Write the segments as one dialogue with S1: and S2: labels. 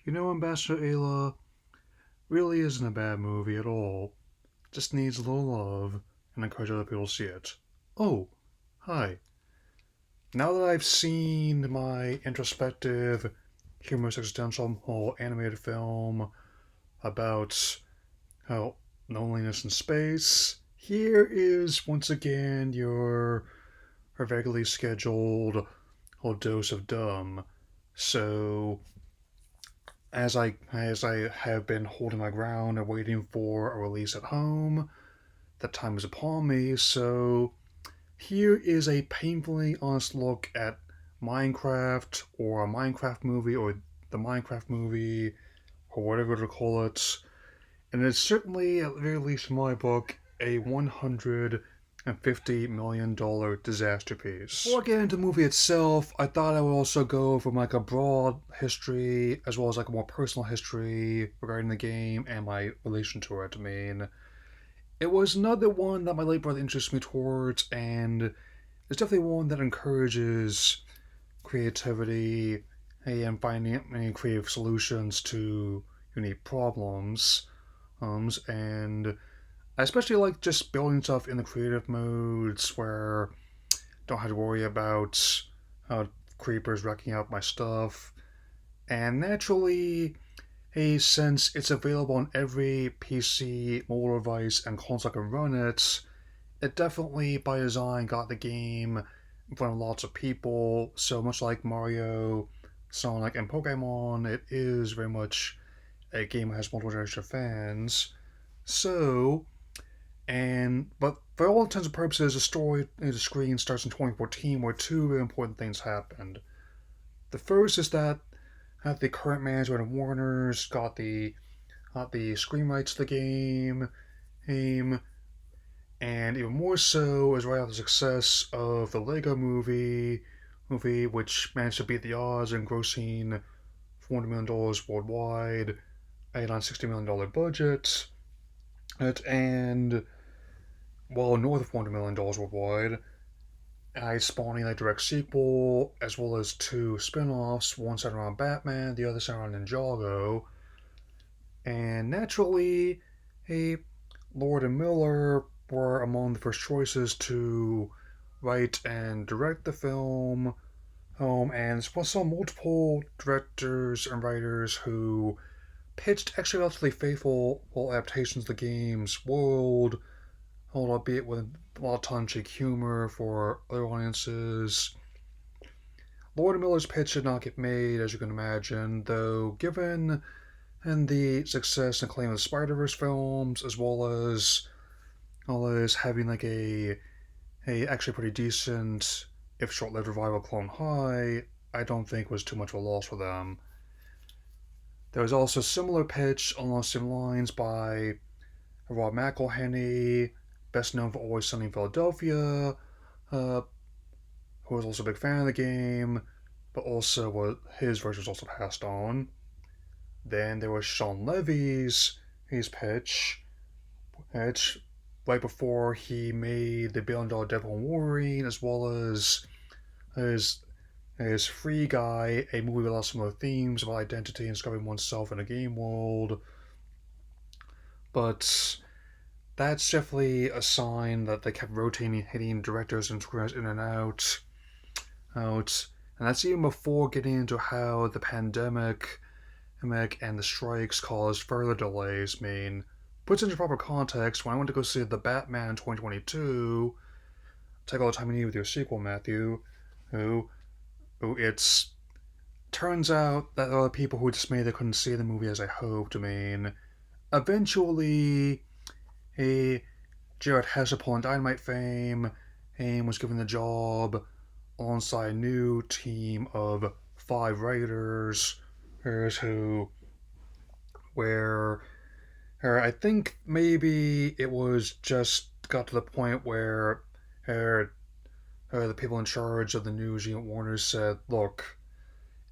S1: Ambassador Ayla really isn't a bad movie at all. Just needs a little love and encourage other people to see it. Oh, hi. Now that I've seen my introspective, humorous existential whole animated film about how loneliness in space, here is once again your vaguely scheduled whole dose of dumb. So as I have been holding my ground and waiting for a release at home, that time is upon me. So here is a painfully honest look at Minecraft or a Minecraft movie or the Minecraft movie or whatever to call it. And it's certainly, at the very least in my book, a $150 million disaster piece. Before I get into the movie itself, I thought I would also go from like a broad history as well as like a more personal history regarding the game and my relation to it. It was another one that my late brother introduced me towards, and it's definitely one that encourages creativity and finding any creative solutions to unique problems. And I especially like just building stuff in the creative modes where I don't have to worry about creepers wrecking out my stuff. And naturally, since it's available on every PC, mobile device, and console that can run it, it definitely by design got the game in front of lots of people. So much like Mario, Sonic, and Pokemon, it is very much a game that has multiple generations of fans. So, but for all intents and purposes, the story in the screen starts in 2014, where two very important things happened. The first is that the current management of Warner's got the screen rights to the game, and even more so is right after the success of the Lego movie, which managed to beat the odds in grossing $400 million worldwide, on a $60 million budget, and well north of $400 million worldwide, spawning a direct sequel as well as two spin-offs, one centered around Batman, the other centered on Ninjago, and naturally, a Lord and Miller were among the first choices to write and direct the film. And saw multiple directors and writers who pitched actually relatively faithful adaptations of the game's world, albeit with a lot of tongue-in-cheek humor for other audiences. Lord and Miller's pitch did not get made, as you can imagine, though given the success and acclaim of the Spider-Verse films, as well as having like a actually pretty decent, if short-lived revival Clone High, I don't think was too much of a loss for them. There was also a similar pitch along the same lines by Rob McElhenney, best known for Always Sunny in Philadelphia, uh, who was also a big fan of the game, but also his version was also passed on. Then there was Sean Levy's his pitch right before he made the $1 billion Deadpool and Wolverine, as well as his Free Guy, a movie with a lot of similar themes about identity and discovering oneself in a game world. But that's definitely a sign that they kept rotating, hitting directors and screenwriters in and out. And that's even before getting into how the pandemic and the strikes caused further delays. Puts into proper context, when I went to go see The Batman in 2022, take all the time you need with your sequel, Matthew, who it's turns out that there are people who dismayed they couldn't see the movie as I hoped. Eventually, a Jared Hesapol Dynamite fame, was given the job alongside a new team of 5 writers, who where I think maybe it was just got to the point where the people in charge of the news unit Warner said, "Look,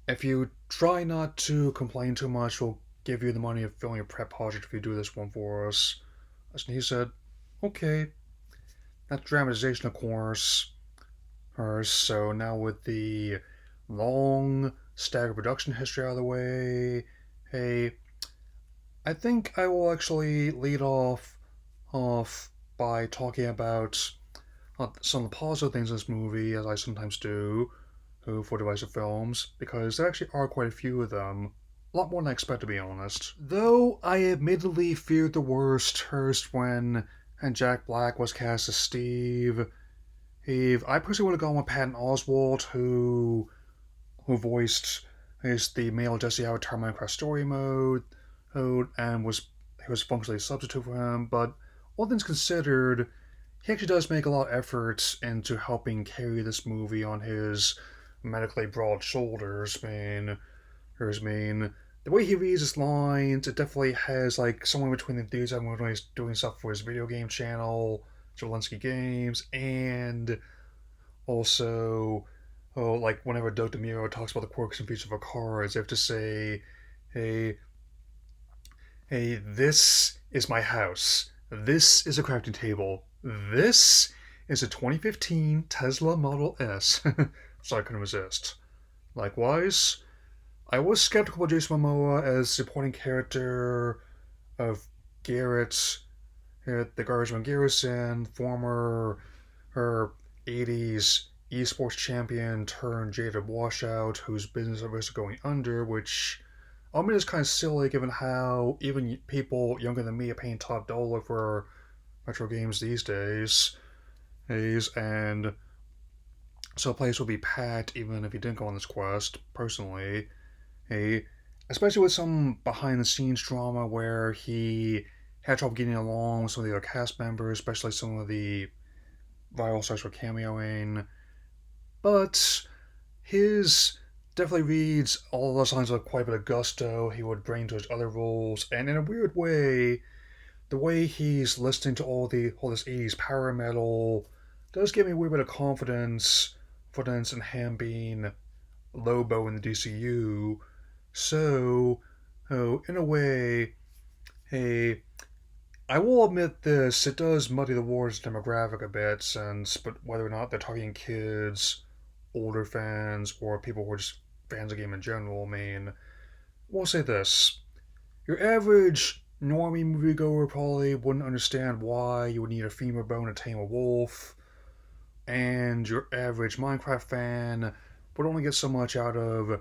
S1: if you try not to complain too much, we'll give you the money of filling your prep project if you do this one for us." And he said, "Okay." That's dramatization, of course. So now with the long staggered production history out of the way, Hey, I think I will actually lead off by talking about some of the positive things in this movie, as I sometimes do for divisive films, because there actually are quite a few of them. A lot more than I expect, to be honest. Though I admittedly feared the worst first when and Jack Black was cast as Steve, I personally would have gone with Patton Oswalt, who voiced is the male Jesse Avatar Minecraft story mode, and he was functionally a substitute for him. But all things considered, he actually does make a lot of efforts into helping carry this movie on his medically broad shoulders. The way he reads his lines, it definitely has like somewhere between the enthusiasm when he's doing stuff for his video game channel, Zelensky Games, and also, like whenever Doug DeMuro talks about the quirks and features of a car, as if to say, "Hey, hey, this is my house. This is a crafting table. This is a 2015 Tesla Model S." So I couldn't resist. Likewise, I was skeptical of Jason Momoa as supporting character of Garrett, the Guardsman Garrison, former her 80s esports champion turned jaded washout whose business is going under, which I mean is kind of silly given how even people younger than me are paying top dollar for retro games these days, and so a place will be packed even if you didn't go on this quest. Personally, a especially with some behind the scenes drama where he had trouble getting along with some of the other cast members, especially some of the viral stars were cameoing. But his definitely reads all the signs of quite a bit of gusto he would bring to his other roles, and in a weird way, the way he's listening to all this 80s power metal does give me a weird bit of confidence in him being Lobo in the DCU. So, in a way, hey, I will admit this, it does muddy the waters demographic a bit, since, but whether or not they're talking kids, older fans, or people who are just fans of the game in general, I mean, we'll say this. Your average normie moviegoer probably wouldn't understand why you would need a femur bone to tame a wolf, and your average Minecraft fan would only get so much out of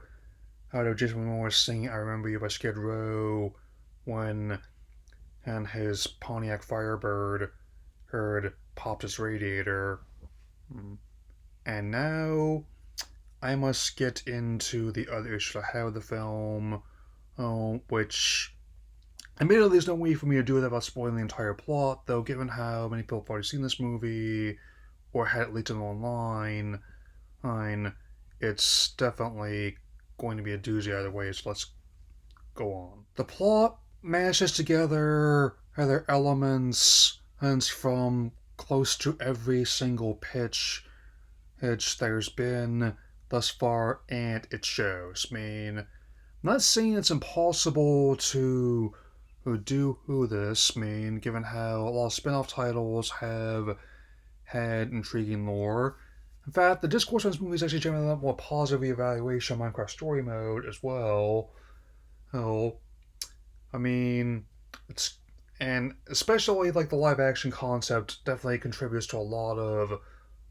S1: Jason Momoa singing "I Remember You" by Skid Row when and his Pontiac Firebird heard popped his radiator. And now I must get into the other issues I have with the film, which admittedly there's no way for me to do that without spoiling the entire plot, though given how many people have already seen this movie or had it leaked online, it's definitely going to be a doozy either way, so let's go on. The plot mashes together other elements from close to every single pitch there's been thus far, and it shows. I mean, I'm not saying it's impossible to do this, I mean, given how a lot of spin off titles have had intriguing lore. In fact, the discourse on this movie is actually generally a lot more positive evaluation of Minecraft Story Mode as well. Oh, I mean, it's and especially like the live action concept definitely contributes to a lot of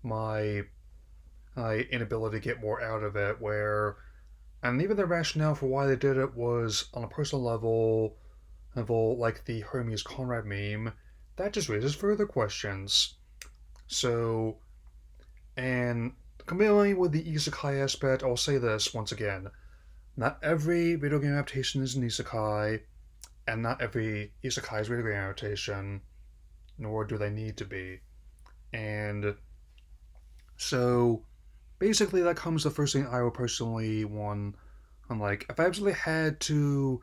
S1: my inability to get more out of it. And even the rationale for why they did it was on a personal level like the Hermes Conrad meme, that just raises further questions. So, and combining with the isekai aspect, I'll say this once again: not every video game adaptation is an isekai, and not every isekai is video game adaptation, nor do they need to be. And so, basically, that comes the first thing I would personally want. I'm like, if I absolutely had to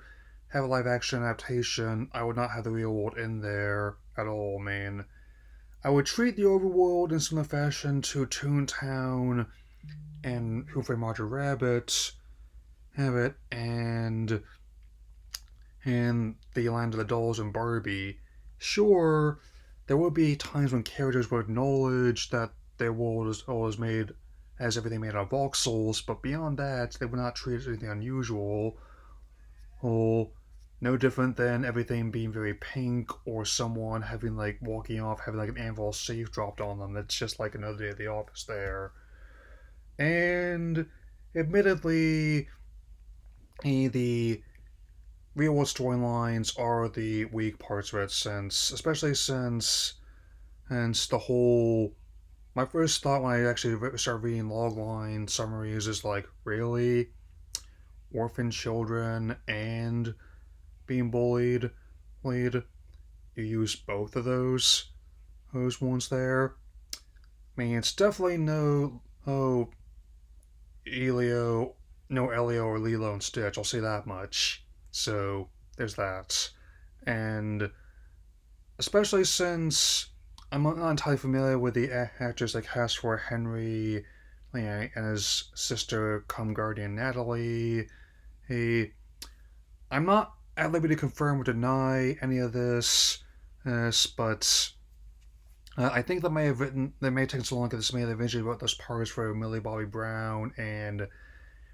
S1: have a live action adaptation, I would not have the real world in there at all, man. I would treat the overworld in similar fashion to Toontown and Who Framed Roger Rabbit, have it, and the Land of the Dolls and Barbie. Sure, there would be times when characters would acknowledge that their world is always made as everything made out of voxels, but beyond that, they would not treat it as anything unusual. well, no different than everything being very pink or someone having like walking off having like an anvil safe dropped on them. It's just like another day at the office there. And admittedly, the real world storylines are the weak parts of it, since especially since the whole my first thought when I actually started reading logline summaries is like, really? Orphan children and being bullied? You use both of those ones there? I mean, it's definitely Elio, no Elio or Lilo and Stitch, I'll say that much. So, there's that. And especially since I'm not entirely familiar with the actors that cast for Henry, and his sister come guardian Natalie. He, I'm not at liberty to confirm or deny any of this, but I think they may have taken so long that this may have eventually wrote those parts for Millie Bobby Brown and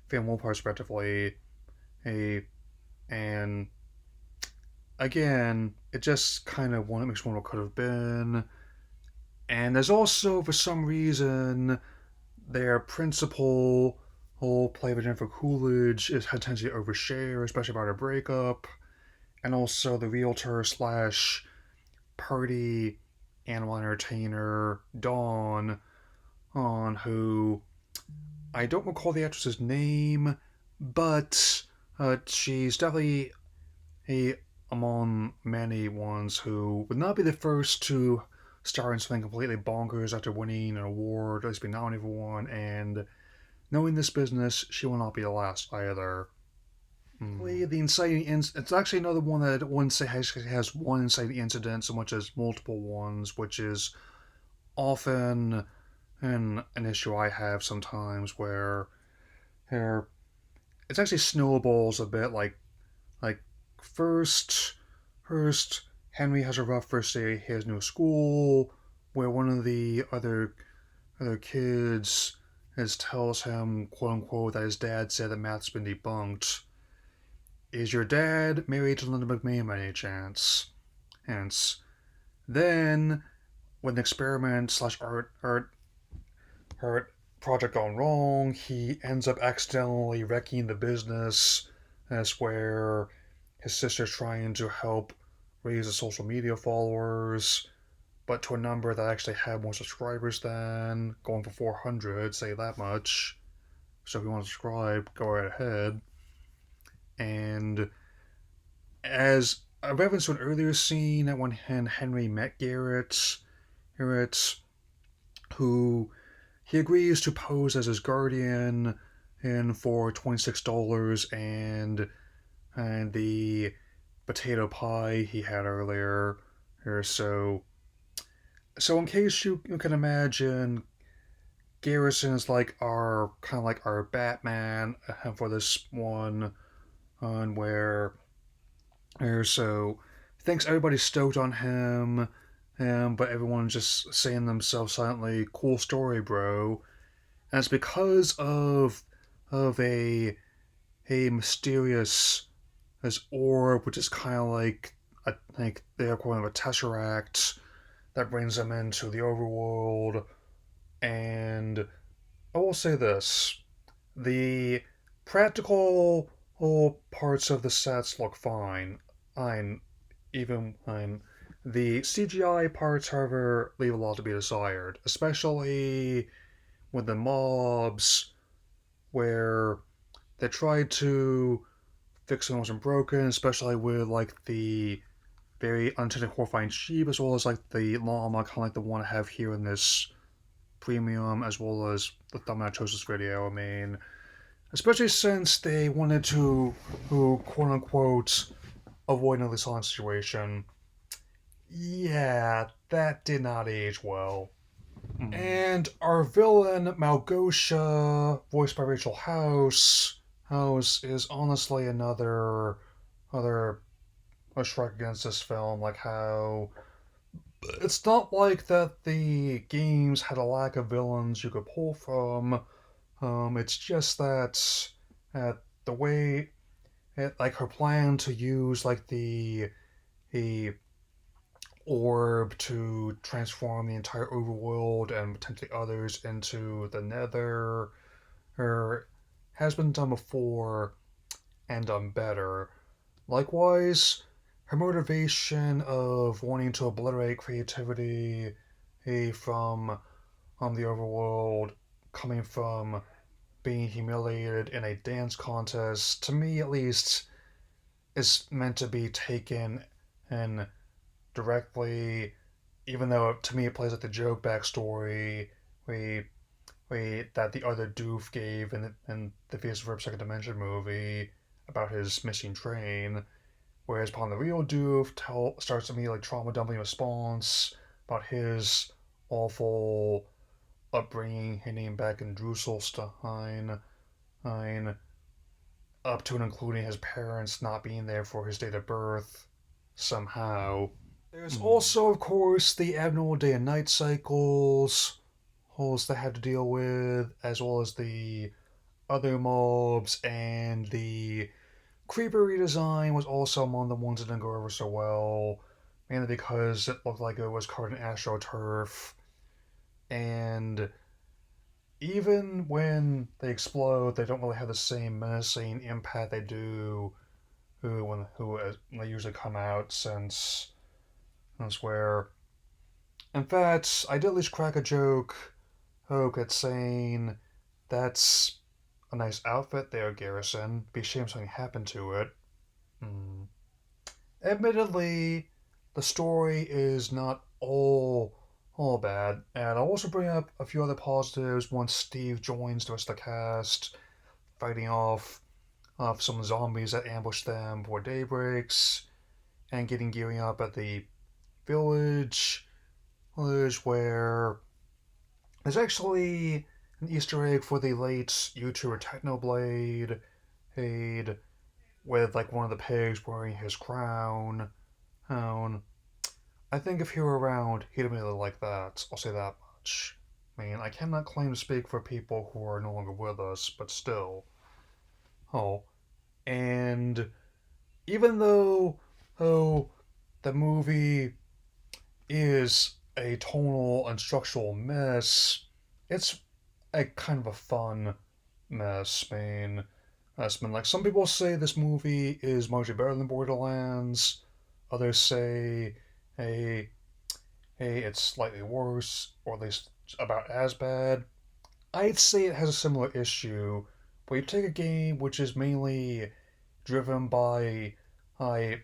S1: Van Wolfhard respectively. A, and again, it just kind of makes one what could have been. And there's also, for some reason, their principal, played by Jennifer Coolidge, is had a tendency to overshare, especially about her breakup. And also the realtor slash party animal entertainer, Dawn, who I don't recall the actress's name, but she's definitely a among many ones who would not be the first to star in something completely bonkers after winning an award, or at least being nominated for one, and knowing this business, she will not be the last either. The inciting it's actually another one that I wouldn't say has one inciting incident so much as multiple ones, which is often an issue I have sometimes where it's actually snowballs a bit like first first Henry has a rough first day at his new school where one of the other kids tells him, quote unquote, that his dad said that math's been debunked. Is your dad married to Linda McMahon by any chance? Hence, then when the experiment slash art project gone wrong, he ends up accidentally wrecking the business. That's where his sister's trying to help raise the social media followers, but to a number that actually had more subscribers than, going for 400, say that much. So if you want to subscribe, go right ahead. And as a reference to an earlier scene that when Henry met Garrett, who he agrees to pose as his guardian and for $26 and the potato pie he had earlier. So in case you can imagine, Garrison is like our kind of like our Batman for this one, on where so thinks everybody's stoked on him, but everyone's just saying to themselves silently, "Cool story, bro." And it's because of a mysterious this orb, which is kind of like they're calling it a tesseract that brings them into the overworld. And I will say this: the practical parts of the sets look fine. I'm even I'm the CGI parts, however, leave a lot to be desired, especially with the mobs where they tried to fix what wasn't broken, especially with like the very unintended horrifying sheep, as well as like the llama, kind of like the one I have here in this premium, as well as the thumbnail I chose this video. I mean, especially since they wanted to, quote unquote, avoid another silent situation. Yeah, that did not age well. And our villain, Malgosha, voiced by Rachel House, is honestly another a strike against this film. Like how it's not like that the games had a lack of villains you could pull from. It's just that the way like her plan to use like the orb to transform the entire overworld and potentially others into the Nether, her has been done before and done better. Likewise, her motivation of wanting to obliterate creativity from the overworld, coming from being humiliated in a dance contest, to me at least, is meant to be taken and directly, even though to me it plays like the joke backstory we that the other doof gave in the Fears for Second Dimension movie about his missing train. Whereas upon the real doof starts immediately trauma dumping response about his awful upbringing, hitting back in Drusselstein, up to and including his parents not being there for his date of birth somehow. There's also, of course, the abnormal day and night cycles, holes they had to deal with, as well as the other mobs, and the creeper redesign was also among the ones that didn't go over so well, mainly because it looked like it was covered in astroturf, and even when they explode, they don't really have the same menacing impact they do when they usually come out since that's where. In fact, I did at least crack a joke at saying that's a nice outfit there, Garrison. Be a shame something happened to it. Hmm. Admittedly, the story is not all bad, and I'll also bring up a few other positives once Steve joins the rest of the cast, fighting off some zombies that ambush them before day breaks, and gearing up at the village, where there's actually an Easter egg for the late YouTuber Technoblade, aid with like one of the pigs wearing his crown. I think if he were around, he'd immediately like that. I'll say that much. I mean, I cannot claim to speak for people who are no longer with us, but still. Oh, and even though the movie is a tonal and structural mess, it's a kind of a fun mess. I mean, like some people say this movie is much better than Borderlands. Others say, hey, it's slightly worse, or at least about as bad. I'd say it has a similar issue, where you take a game which is mainly driven by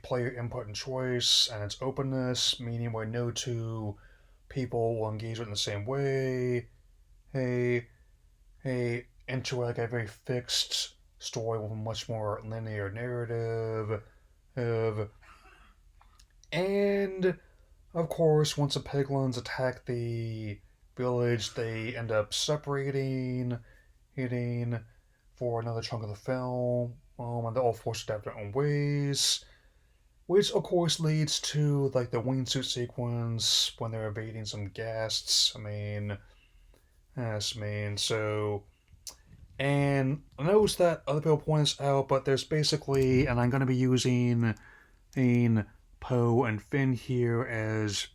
S1: player input and choice and its openness, meaning where no two people will engage with it in the same way. Hey, into like a very fixed story with a much more linear narrative. Of, and of course, once the piglins attack the village, they end up separating, hitting for another chunk of the film, and they're all forced to have their own ways. Which of course leads to like the wingsuit sequence when they're evading some guests. So and I noticed that other people point this out, but there's basically, and I'm going to be using Poe and Finn here as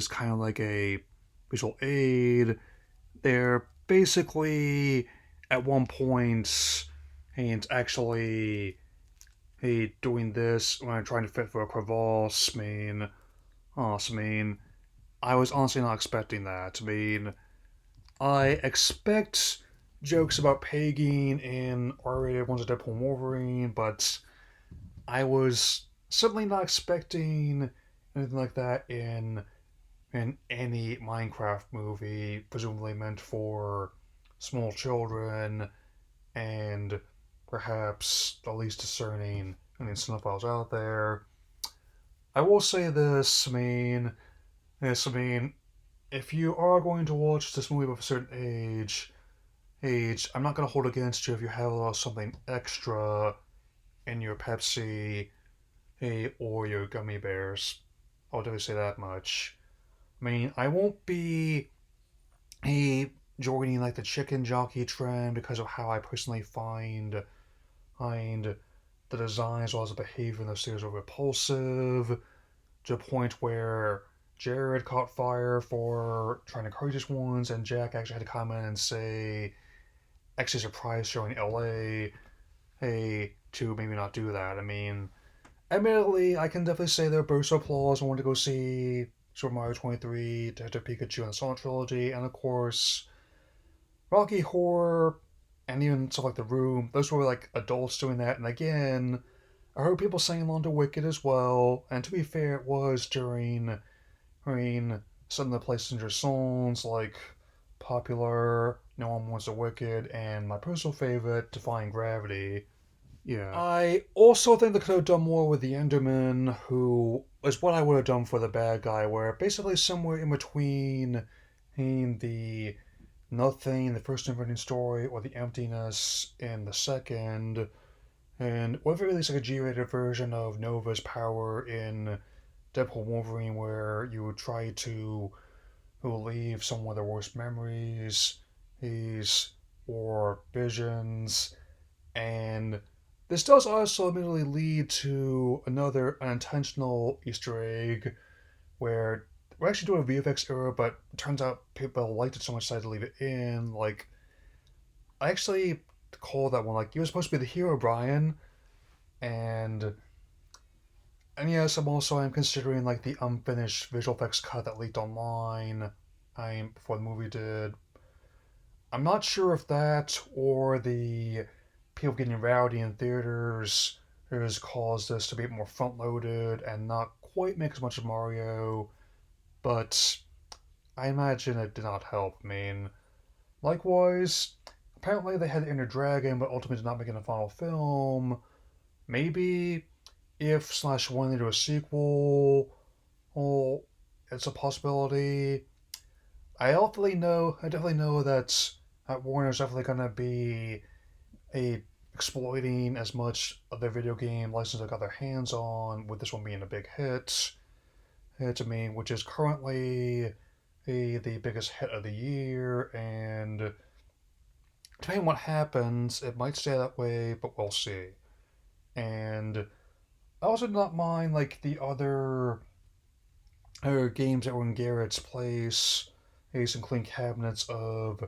S1: kind of like a visual aid. They're basically at one point and actually doing this when I'm trying to fit for a crevasse. I was honestly not expecting that. I expect jokes about pegging in R-rated ones of Deadpool and Wolverine, but I was certainly not expecting anything like that in any Minecraft movie, presumably meant for small children and perhaps the least discerning cinephiles out there. I will say this, if you are going to watch this movie of a certain age, I'm not going to hold against you if you have a little something extra in your Pepsi, or your gummy bears. I'll definitely say that much. I won't be joining like the chicken jockey trend because of how I personally find the design as well as the behavior in the series were repulsive to a point where Jared caught fire for trying to encourage these ones, and Jack actually had to come in and say, actually surprise showing LA, hey, to maybe not do that. I mean, admittedly, I can definitely say there are bursts of applause. I want to go see Super Mario 23, Detective Pikachu, and the Sonic Trilogy, and of course, Rocky Horror, and even stuff like The Room. Those were like adults doing that, and again, I heard people singing along to Wicked as well, and to be fair, it was during, some of the PlayStation songs like Popular, No One Wants a Wicked, and my personal favorite, Defying Gravity. Yeah. I also think they could have done more with the Enderman, who is what I would have done for the bad guy, where basically somewhere in between the nothing, the first Neverending Story, or the emptiness in the second, and what if it released like a G-rated version of Nova's power in Deadpool Wolverine, where you would try to relieve some of their worst memories, these or visions, and this does also admittedly lead to another unintentional Easter egg where we're actually doing a VFX error, but it turns out people liked it so much decided to leave it in. Like, I actually call that one like you were supposed to be the hero, Brian, and yes, I'm considering like the unfinished visual effects cut that leaked online. Before the movie did. I'm not sure if that or the people getting rowdy in theaters has caused this to be more front loaded and not quite make as much of Mario, but I imagine it did not help. I mean, likewise, apparently they had the Inner Dragon, but ultimately did not make it in the final film. Maybe if slash when they do a sequel, well, it's a possibility. I definitely know that Warner's definitely gonna be a exploiting as much of their video game license they got their hands on, with this one being a big hit. To me, which is currently the biggest hit of the year, and depending on what happens, it might stay that way, but we'll see. And I also do not mind like the other games that were in Garrett's place, some clean cabinets of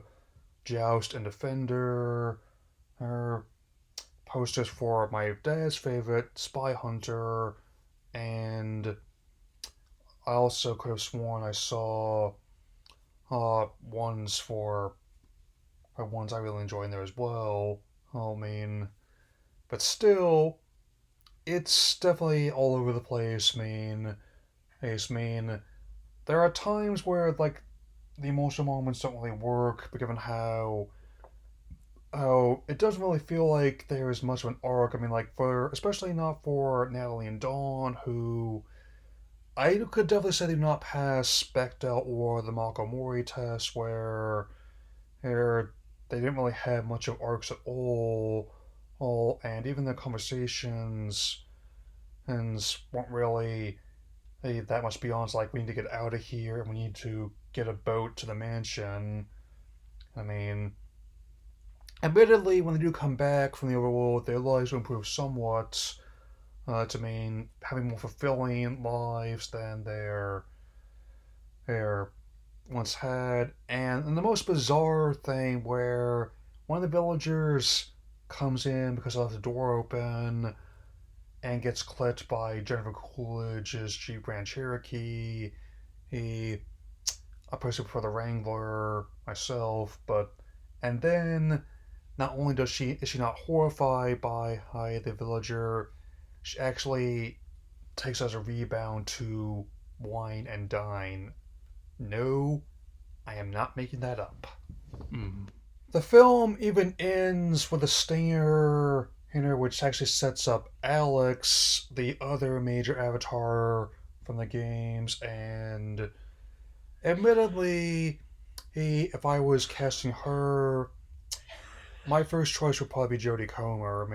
S1: Joust and Defender, or posters for my dad's favorite, Spy Hunter, and I also could have sworn I saw ones for ones I really enjoy in there as well. I mean, but still, it's definitely all over the place. There are times where like the emotional moments don't really work, but given how it doesn't really feel like there's much of an arc. I mean, like for especially not for Natalie and Dawn, who I could definitely say they did not pass Bechdel or the Mako Mori test, where they're, they didn't really have much of arcs at and even the conversations and weren't really that much beyond. Like we need to get out of here and we need to get a boat to the mansion. I mean, admittedly, when they do come back from the overworld, their lives will improve somewhat. To mean having more fulfilling lives than their once had. And the most bizarre thing where one of the villagers comes in because they left the door open and gets clipped by Jennifer Coolidge's Jeep Grand Cherokee. He, I posted for the Wrangler myself, but and then not only does she is she not horrified by the villager, she actually takes as a rebound to wine and dine. No, I am not making that up. Mm. The film even ends with a stinger which actually sets up Alex, the other major avatar from the games, and admittedly, if I was casting her, my first choice would probably be Jodie Comer.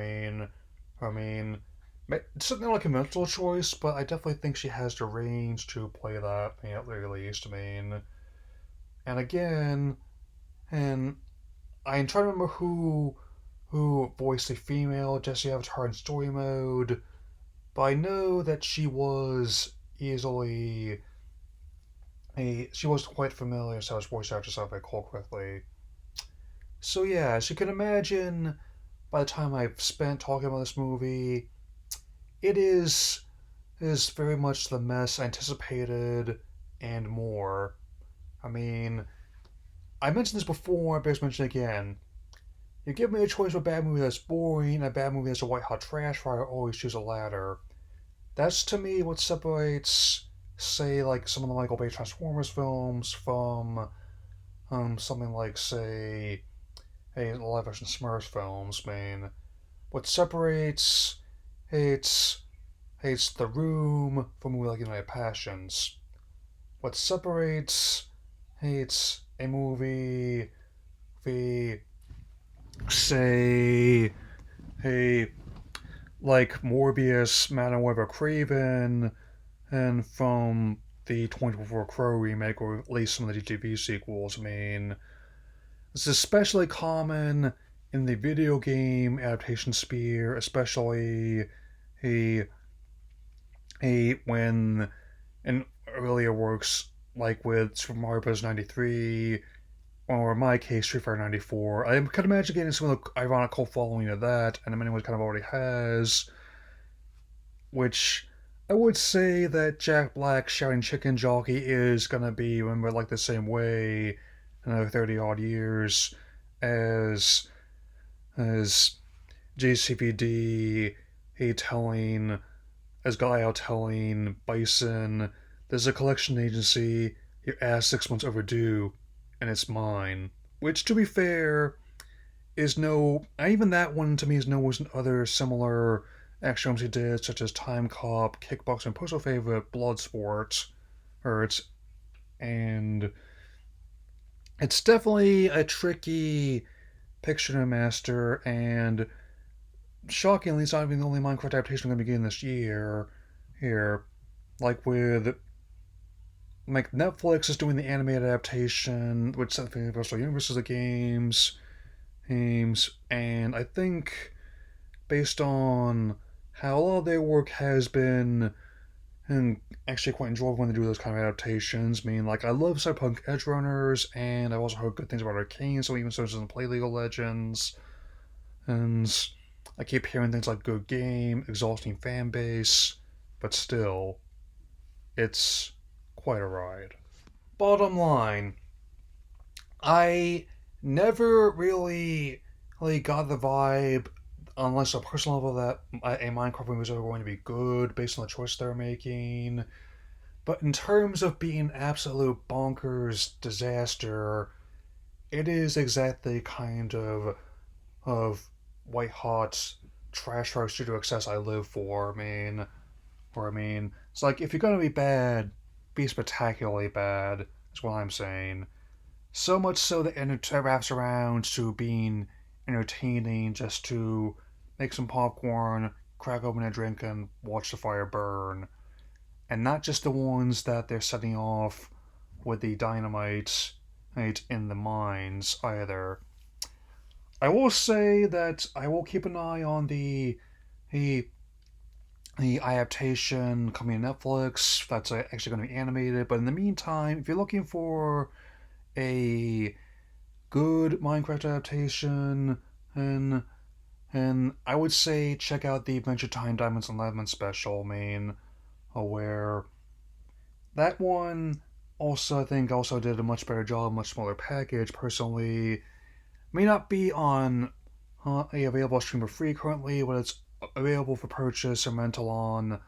S1: I mean, it's something like a mental choice, but I definitely think she has the range to play that, at the very least. And again, and I'm trying to remember who who voiced a female Jesse Avatar in story mode, but I know that she was easily she was quite familiar as I was voice actress if I recall correctly. So yeah, as you can imagine, by the time I've spent talking about this movie, it is very much the mess I anticipated and more. I mean, I mentioned this before, but I'll mention it again. You give me a choice of a bad movie that's boring and a bad movie that's a white hot trash fire, I always choose the latter. That's to me what separates, say, like some of the Michael Bay Transformers films from something like, say, a live action Smurfs films. I mean, what separates it's The Room from a movie like United Passions. What separates it's a movie the say a like Morbius, Man and Weber Craven, and from the 24 Crow remake, or at least some of the TV sequels. I mean, it's especially common in the video game adaptation sphere, especially a when in earlier works like with Super Mario Bros. 93, or in my case, Street Fighter 94. I could imagine getting some of the ironic cult following of that, and in many ways kind of already has, which I would say that Jack Black shouting chicken jockey is gonna be remembered like the same way in another 30 odd years as as JCVD he telling as Guile telling Bison, there's a collection agency, your ass 6 months overdue, and it's mine. Which, to be fair, is no. Even that one to me is no worse than other similar action films he did, such as Time Cop, Kickboxing, and personal favorite, Bloodsport. Hurts. And it's definitely a tricky picture to master, and shockingly, it's not even the only Minecraft adaptation we're going to be getting this year. Here, like with like Netflix is doing the animated adaptation, which is the Universal Universe of the games, and I think based on how a lot of their work has been, and actually quite enjoyable when they do those kind of adaptations. I mean, like I love Cyberpunk Edge Runners, and I've also heard good things about Arcane, so even so doesn't play League of Legends, and I keep hearing things like good game, exhausting fan base, but still, it's quite a ride. Bottom line, I never really got the vibe, unless on a personal level, that a Minecraft movie was ever going to be good based on the choice they're making. But in terms of being an absolute bonkers disaster, it is exactly the kind of white hot trash fire studio excess I live for. It's like if you're gonna be bad, be spectacularly bad. Is what I'm saying. So much so that it wraps around to being entertaining, just to make some popcorn, crack open a drink, and watch the fire burn. And not just the ones that they're setting off with the dynamite in the mines either. I will say that I will keep an eye on the the adaptation coming to Netflix that's actually going to be animated. But in the meantime, if you're looking for a good Minecraft adaptation, and I would say check out the Adventure Time Diamonds and Lemons special. Where that one also I think also did a much better job, much smaller package. Personally, may not be on a available stream for free currently, but it's available for purchase or rental on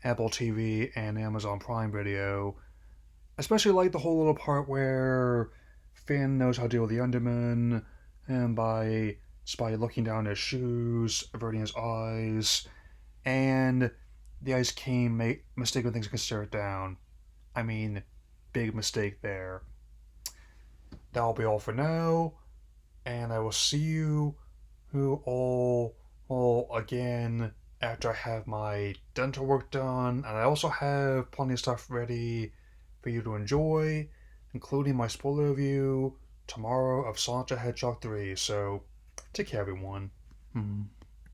S1: Apple TV and Amazon Prime Video. Especially like the whole little part where Finn knows how to deal with the Underman, and by looking down his shoes, averting his eyes, and the Ice King make mistaken things and stare it down. I mean, big mistake there. That'll be all for now, and I will see you all again after I have my dental work done, and I also have plenty of stuff ready for you to enjoy, including my spoiler review tomorrow of Sonic the Hedgehog 3. So, take care, everyone. Hmm.